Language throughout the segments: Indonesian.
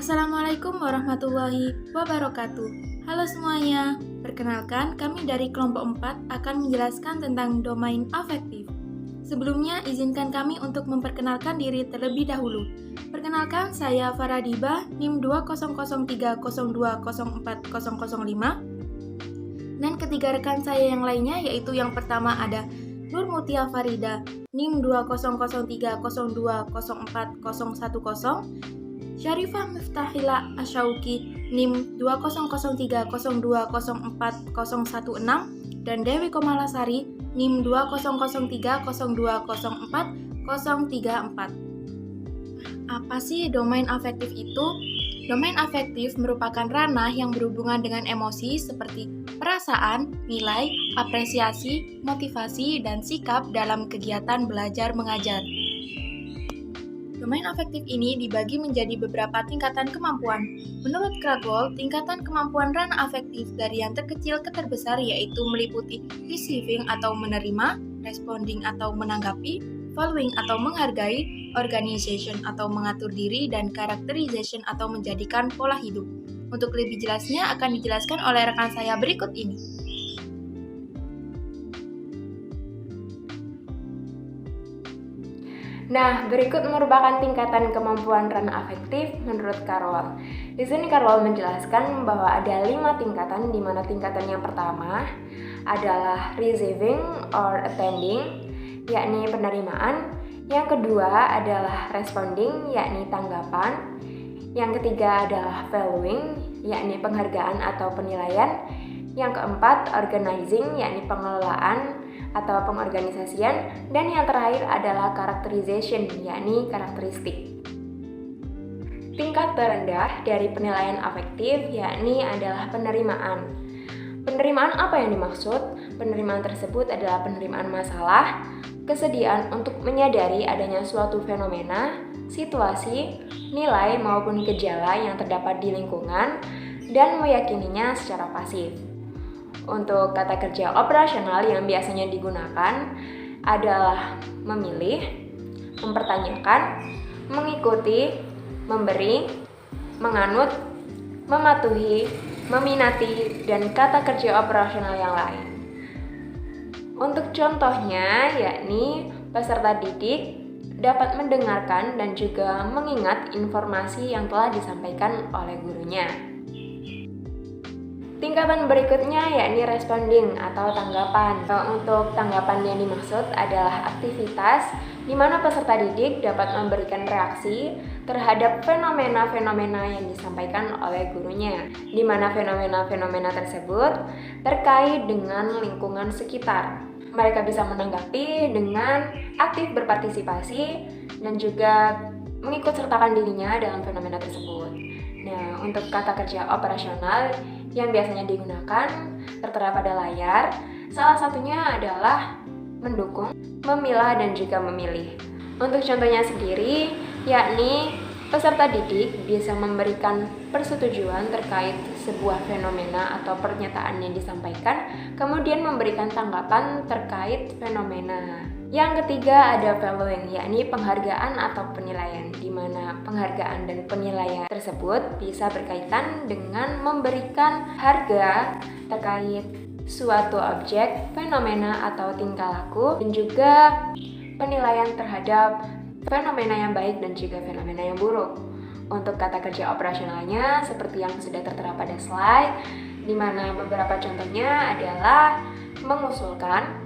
Assalamualaikum warahmatullahi wabarakatuh. Halo semuanya, perkenalkan kami dari kelompok 4 akan menjelaskan tentang domain afektif. Sebelumnya, izinkan kami untuk memperkenalkan diri terlebih dahulu. Perkenalkan, saya Faradiba, NIM 20030204005. Dan ketiga rekan saya yang lainnya, yaitu yang pertama ada Nur Mutia Farida, NIM 20030204010, Syarifah Miftahila Asyauki, NIM 20030204016, dan Dewi Komalasari, NIM 20030204034. Apa sih domain afektif itu? Domain afektif merupakan ranah yang berhubungan dengan emosi seperti perasaan, nilai, apresiasi, motivasi, dan sikap dalam kegiatan belajar mengajar. Domain afektif ini dibagi menjadi beberapa tingkatan kemampuan. Menurut Kragwol, tingkatan kemampuan ranah afektif dari yang terkecil ke terbesar yaitu meliputi receiving atau menerima, responding atau menanggapi, following atau menghargai, organization atau mengatur diri, dan characterization atau menjadikan pola hidup. Untuk lebih jelasnya akan dijelaskan oleh rekan saya berikut ini. Nah, berikut merupakan tingkatan kemampuan ranah afektif menurut Carroll. Di sini Carroll menjelaskan bahwa ada 5 tingkatan, di mana tingkatan yang pertama adalah receiving or attending, yakni penerimaan. Yang kedua adalah responding, yakni tanggapan. Yang ketiga adalah valuing, yakni penghargaan atau penilaian. Yang keempat, organizing, yakni pengelolaan atau pengorganisasian, dan yang terakhir adalah characterization, yakni karakteristik. Tingkat terendah dari penilaian afektif yakni adalah penerimaan. Penerimaan apa yang dimaksud? Penerimaan tersebut adalah penerimaan masalah, kesediaan untuk menyadari adanya suatu fenomena, situasi, nilai maupun gejala yang terdapat di lingkungan, dan meyakininya secara pasif. Untuk kata kerja operasional yang biasanya digunakan adalah memilih, mempertanyakan, mengikuti, memberi, menganut, mematuhi, meminati, dan kata kerja operasional yang lain. Untuk contohnya, yakni peserta didik dapat mendengarkan dan juga mengingat informasi yang telah disampaikan oleh gurunya. Tingkatan berikutnya yakni responding atau tanggapan. Untuk tanggapan yang dimaksud adalah aktivitas di mana peserta didik dapat memberikan reaksi terhadap fenomena-fenomena yang disampaikan oleh gurunya, di mana fenomena-fenomena tersebut terkait dengan lingkungan sekitar. Mereka bisa menanggapi dengan aktif berpartisipasi dan juga mengikut sertakan dirinya dalam fenomena tersebut. Nah, untuk kata kerja operasional yang biasanya digunakan tertera pada layar, salah satunya adalah mendukung, memilah, dan juga memilih. Untuk contohnya sendiri, yakni peserta didik bisa memberikan persetujuan terkait sebuah fenomena atau pernyataan yang disampaikan, kemudian memberikan tanggapan terkait fenomena. Yang ketiga ada valuing, yakni penghargaan atau penilaian, di mana penghargaan dan penilaian tersebut bisa berkaitan dengan memberikan harga terkait suatu objek, fenomena atau tingkah laku, dan juga penilaian terhadap fenomena yang baik dan juga fenomena yang buruk. Untuk kata kerja operasionalnya seperti yang sudah tertera pada slide, di mana beberapa contohnya adalah mengusulkan,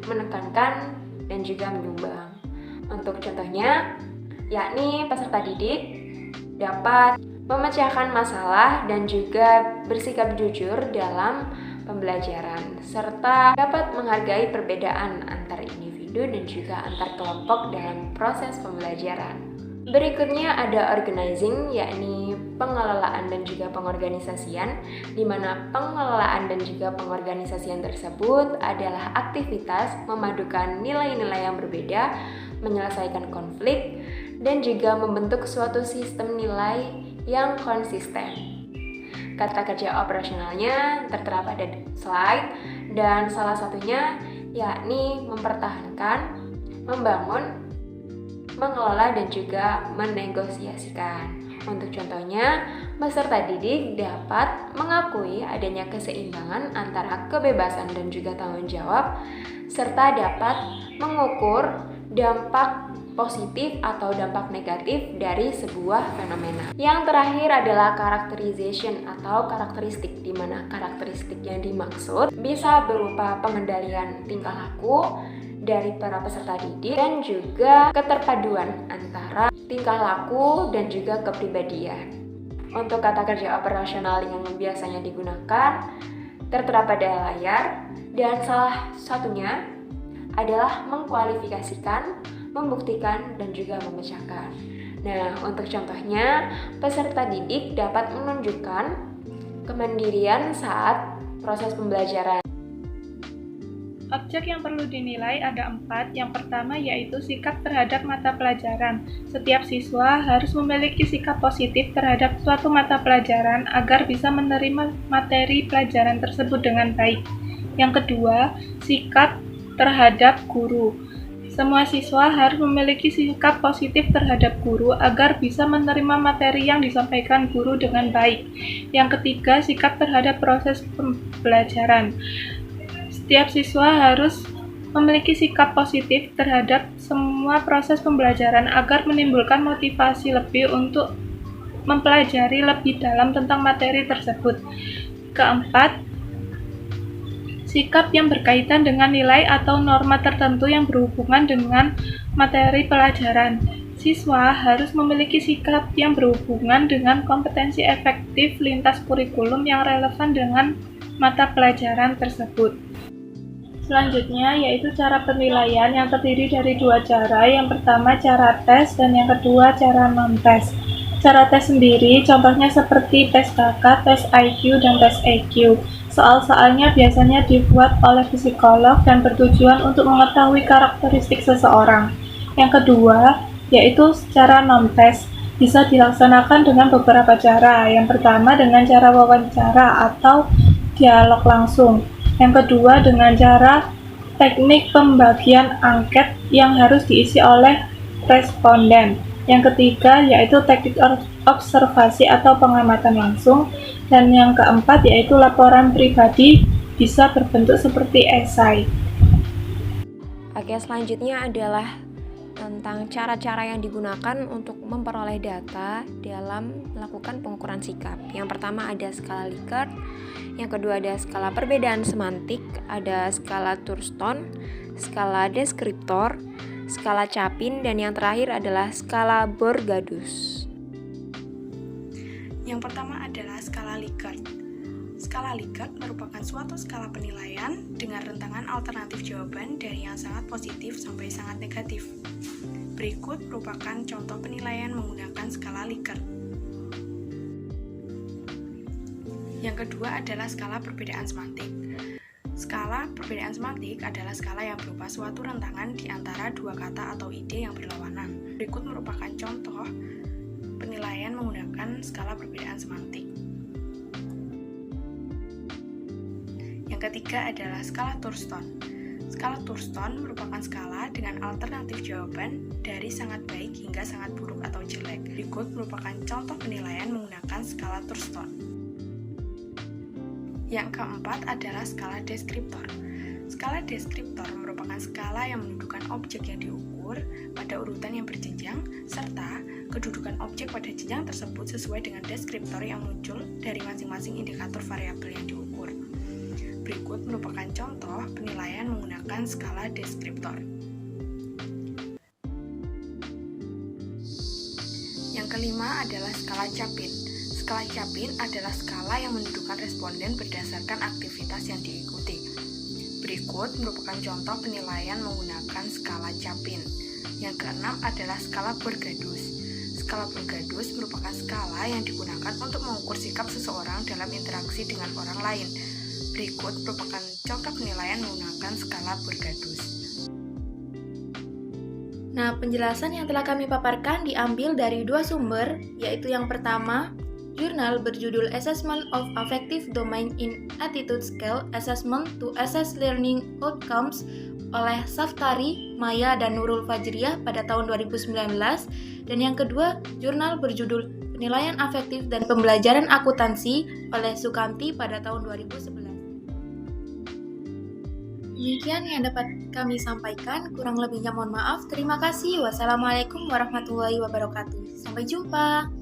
menekankan, dan juga menyumbang. Untuk contohnya, yakni peserta didik dapat memecahkan masalah dan juga bersikap jujur dalam pembelajaran, serta dapat menghargai perbedaan antar individu dan juga antar kelompok dalam proses pembelajaran. Berikutnya ada organizing, yakni pengelolaan dan juga pengorganisasian, di mana pengelolaan dan juga pengorganisasian tersebut adalah aktivitas memadukan nilai-nilai yang berbeda, menyelesaikan konflik, dan juga membentuk suatu sistem nilai yang konsisten. Kata kerja operasionalnya tertera pada slide, dan salah satunya yakni mempertahankan, membangun, mengelola, dan juga menegosiasikan. Untuk contohnya, peserta didik dapat mengakui adanya keseimbangan antara kebebasan dan juga tanggung jawab, serta dapat mengukur dampak positif atau dampak negatif dari sebuah fenomena. Yang terakhir adalah characterization atau karakteristik, di mana karakteristik yang dimaksud bisa berupa pengendalian tingkah laku dari para peserta didik dan juga keterpaduan antara tingkah laku dan juga kepribadian. Untuk kata kerja operasional yang biasanya digunakan tertera pada layar, dan salah satunya adalah mengkualifikasikan, membuktikan, dan juga memecahkan. Nah, untuk contohnya, peserta didik dapat menunjukkan kemandirian saat proses pembelajaran. Objek yang perlu dinilai ada 4. Yang pertama yaitu sikap terhadap mata pelajaran. Setiap siswa harus memiliki sikap positif terhadap suatu mata pelajaran agar bisa menerima materi pelajaran tersebut dengan baik. Yang kedua, sikap terhadap guru. Semua siswa harus memiliki sikap positif terhadap guru agar bisa menerima materi yang disampaikan guru dengan baik. Yang ketiga, sikap terhadap proses pembelajaran. Setiap siswa harus memiliki sikap positif terhadap semua proses pembelajaran agar menimbulkan motivasi lebih untuk mempelajari lebih dalam tentang materi tersebut. Keempat, sikap yang berkaitan dengan nilai atau norma tertentu yang berhubungan dengan materi pelajaran. Siswa harus memiliki sikap yang berhubungan dengan kompetensi efektif lintas kurikulum yang relevan dengan mata pelajaran tersebut. Selanjutnya yaitu cara penilaian yang terdiri dari 2 cara. Yang pertama cara tes dan yang kedua cara non-tes. Cara tes sendiri contohnya seperti tes bakat, tes IQ, dan tes EQ. Soal-soalnya biasanya dibuat oleh psikolog dan bertujuan untuk mengetahui karakteristik seseorang. Yang kedua yaitu secara non-tes. Bisa dilaksanakan dengan beberapa cara. Yang pertama dengan cara wawancara atau dialog langsung. Yang kedua dengan cara teknik pembagian angket yang harus diisi oleh responden. Yang ketiga yaitu teknik observasi atau pengamatan langsung. Dan yang keempat yaitu laporan pribadi bisa berbentuk seperti esai. Oke, selanjutnya adalah tentang cara-cara yang digunakan untuk memperoleh data dalam melakukan pengukuran sikap. Yang pertama ada skala Likert, yang kedua ada skala perbedaan semantik, ada skala Thurston, skala deskriptor, skala Chapin, dan yang terakhir adalah skala Borgadus. Yang pertama adalah skala Likert. Skala Likert merupakan suatu skala penilaian dengan rentangan alternatif jawaban dari yang sangat positif sampai sangat negatif. Berikut merupakan contoh penilaian menggunakan skala Likert. Yang kedua adalah skala perbedaan semantik. Skala perbedaan semantik adalah skala yang berupa suatu rentangan di antara 2 kata atau ide yang berlawanan. Berikut merupakan contoh penilaian menggunakan skala perbedaan semantik. Yang ketiga adalah skala Thurston. Skala Thurston merupakan skala dengan alternatif jawaban dari sangat baik hingga sangat buruk atau jelek. Berikut merupakan contoh penilaian menggunakan skala Thurston. Yang keempat adalah skala deskriptor. Skala deskriptor merupakan skala yang menunjukkan objek yang diukur pada urutan yang berjenjang, serta kedudukan objek pada jenjang tersebut sesuai dengan deskriptor yang muncul dari masing-masing indikator variabel yang diukur. Berikut merupakan contoh penilaian menggunakan skala deskriptor. Yang kelima adalah skala Chapin. Skala Chapin adalah skala yang menentukan responden berdasarkan aktivitas yang diikuti. Berikut merupakan contoh penilaian menggunakan skala Chapin. Yang keenam adalah skala Borgadus. Skala Borgadus merupakan skala yang digunakan untuk mengukur sikap seseorang dalam interaksi dengan orang lain. Berikut merupakan contoh penilaian menggunakan skala Borgadus. Nah, penjelasan yang telah kami paparkan diambil dari 2 sumber, yaitu yang pertama, jurnal berjudul Assessment of Affective Domain in Attitude Scale Assessment to Assess Learning Outcomes oleh Saftari, Maya, dan Nurul Fajriyah pada tahun 2019, dan yang kedua, jurnal berjudul Penilaian Afektif dan Pembelajaran Akuntansi oleh Sukamti pada tahun 2011. Demikian yang dapat kami sampaikan, kurang lebihnya mohon maaf. Terima kasih. Wassalamualaikum warahmatullahi wabarakatuh. Sampai jumpa.